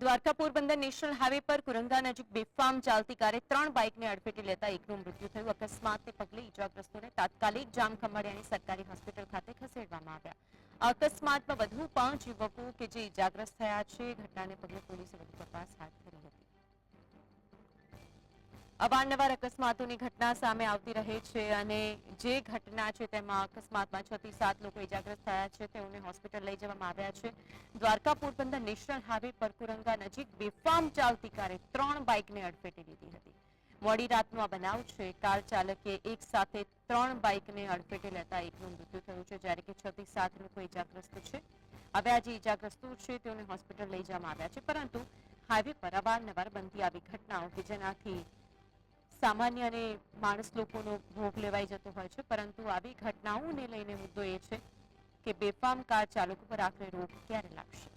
Dwarka Porbandar national highway પર કુરંગા નજીક બેફામ ચાલતી કારે 3 બાઇકને અડફેટે લેતા એકનું મૃત્યુ થયું. અકસ્માતને પગલે ઇજાગ્રસ્તોને તાત્કાલિક જામખંભાળિયાની સરકારી હોસ્પિટલ ખાતે ખસેડવામાં આવ્યા. અકસ્માતમાં વધુ 5 યુવકો કે જે ઇજાગ્રસ્ત થયા છે. ઘટનાને પગલે પોલીસે વધુ તપાસ હાથ ધરી હતી. અવારનવાર અકસ્માતોની ઘટના સામે આવતી રહે છે અને જે ઘટના છે તેમાં અકસ્માતમાં 6 થી 7 લોકો ઇજાગ્રસ્ત થયા છે. તેઓને હોસ્પિટલ લઈ જવામાં આવ્યા છે. દ્વારકા પોરબંદર નેશનલ હાઈવે પર કુરંગા નજીક બેફામ ચાલતી કારે 3 બાઇકને અડફેટે લીધી હતી. મોડી રાતનો આ બનાવ છે. કાર ચાલકે એક સાથે 3 બાઇકને અડફેટે લેતા એકનું મૃત્યુ થયું છે, જ્યારે કે 6 થી 7 લોકો ઇજાગ્રસ્ત છે. હવે આ જે ઇજાગ્રસ્તો છે તેઓને હોસ્પિટલ લઈ જવામાં આવ્યા છે, પરંતુ હાઈવે પર અવારનવાર બનતી આવી ઘટનાઓ કે જેનાથી સામાન્ય અને માણસ લોકોનો ભોગ લેવાઈ જતો હોય છે, પરંતુ આવી ઘટનાઓને લઈને મુદ્દો એ છે કે બેફામ કાર ચાલકો પર આખરે રોક ક્યારે લાગશે.